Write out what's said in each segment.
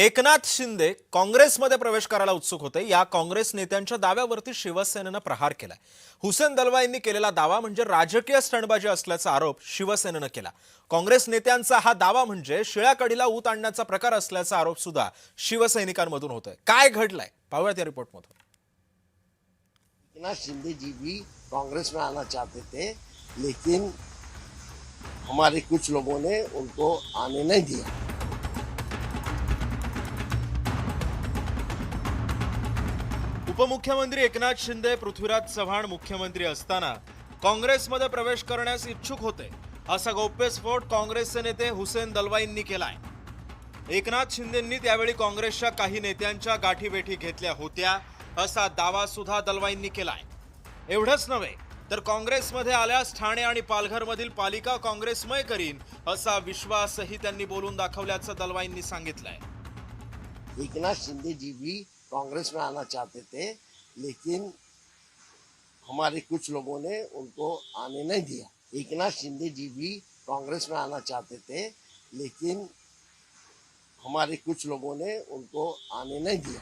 एकनाथ शिंदे काँग्रेसमध्ये प्रवेश करायला उत्सुक होते। या काँग्रेस नेत्यांच्या दाव्यावरती शिवसेनेनं प्रहार केलाय। हुसेन दलवाईंनी केलेला दावा म्हणजे राजकीय स्टंटबाजी असल्याचा आरोप शिवसेनेनं केला। काँग्रेस नेत्यांचा हा दावा म्हणजे शिळ्या कढीला ऊत आणण्याचा प्रकार असल्याचा आरोप सुद्धा शिवसैनिकांमधून होतोय। काय घडलंय पाहूयात या रिपोर्टमधून। एकनाथ शिंदे जी भी कांग्रेस में आना चाहते थे, लेकिन हमारे कुछ लोगों ने उनको आने नहीं दिया। उपमुख्यमंत्री एकनाथ शिंदे पृथ्वीराज चव्हाण मुख्यमंत्री असताना काँग्रेसमध्ये प्रवेश करण्यास इच्छुक होते, असा गौप्यस्फोट काँग्रेसचे नेते हुसेन दलवाईंनी केलाय। एकनाथ शिंदेंनी त्यावेळी काँग्रेसच्या काही नेत्यांच्या गाठीभेटी घेतल्या होत्या, असा दावा सुद्धा दलवाईंनी केलाय। एवढंच नव्हे तर काँग्रेसमध्ये आल्यास ठाणे आणि पालघरमधील पालिका काँग्रेसमय करीन, असा विश्वासही त्यांनी बोलून दाखवल्याचं दलवाईंनी सांगितलंय। एकनाथ शिंदे जी भी कांग्रेस में आना चाहते थे, लेकिन हमारे कुछ लोगों ने उनको आने नहीं दिया। एकनाथ शिंदे जी भी कांग्रेस में आना चाहते थे, लेकिन हमारे कुछ लोगों ने उनको आने नहीं दिया।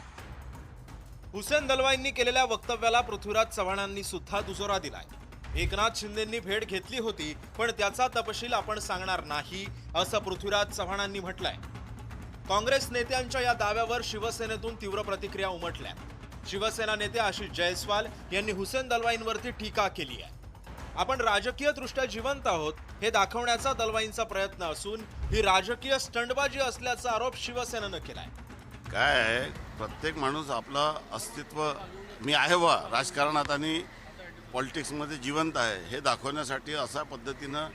हुसेन दलवाईंनी केलेल्या वक्तव्याला पृथ्वीराज चव्हाणांनी सुद्धा दुजोरा दिलाय। एकनाथ शिंदेंनी भेट घेतली होती, पण त्याचा तपशील आपण सांगणार नाही, असं पृथ्वीराज चव्हाणांनी म्हटलंय। काँग्रेस नेत्यांच्या या दाव्यावर शिवसेनेतून तीव्र प्रतिक्रिया उमटल्या। शिवसेना नेते आशिष जयस्वाल यांनी हुसेन दलवाईंवरती टीका केली आहे। आपण राजकीयदृष्ट्या जिवंत आहोत हे दाखवण्याचा दलवाईंचा प्रयत्न असून ही राजकीय स्टंटबाजी असल्याचा आरोप शिवसेनेनं केलाय। काय आहे, प्रत्येक माणूस आपलं अस्तित्व मी आहे वा राजकारणात आणि पॉलिटिक्समध्ये जिवंत आहे हे दाखवण्यासाठी अशा पद्धतीनं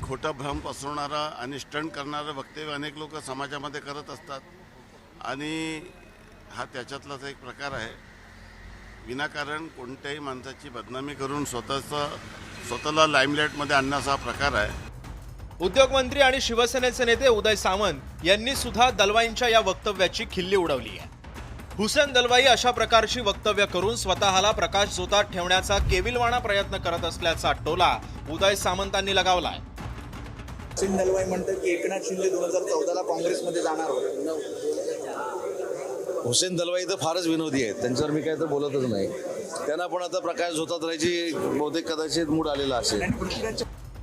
खोटा भ्रम पसरवणारा आणि स्टंट करणारे वक्तव्य अनेक लोक समाजामध्ये करत असतात आणि हा त्याच्यातलाच एक प्रकार आहे। विनाकारण कोणत्याही माणसाची बदनामी करून स्वतःला लाईमलाईटमध्ये आणण्याचा हा प्रकार आहे। उद्योगमंत्री आणि शिवसेनेचे नेते उदय सामंत यांनी सुद्धा दलवाईंच्या या वक्तव्याची खिल्ली उडवली आहे। हुसेन दलवाई अशा प्रकारची वक्तव्य करून स्वतःला प्रकाशझोतात ठेवण्याचा केविलवाणा प्रयत्न करत असल्याचा टोला उदय सामंतांनी लगावलाय। हुसेन दलवाई म्हणतात की एकनाथ शिंदे 2014ला काँग्रेसमध्ये जाणार होते। हुसेन दलवाई तर फारच विनोदी आहेत, त्यांच्यावर मी काय तर बोलतच नाही। त्यांना पण आता प्रकाश झोतात राहायची बहुतेक कदाचित मूड आलेला असेल।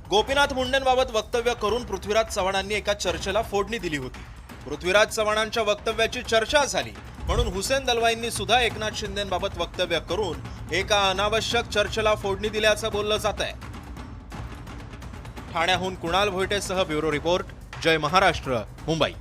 गोपीनाथ मुंडेंबाबत वक्तव्य करून पृथ्वीराज चव्हाणांनी एका चर्चेला फोडणी दिली होती। पृथ्वीराज चव्हाणांच्या वक्तव्याची चर्चा झाली, म्हणून हुसेन दलवाईंनी सुद्धा एकनाथ शिंदेंबाबत वक्तव्य करून एका अनावश्यक चर्चेला फोडणी दिल्याचं बोललं जात आहे। ठाण्याहून कुणाल भोयटेसह ब्युरो रिपोर्ट, जय महाराष्ट्र, मुंबई।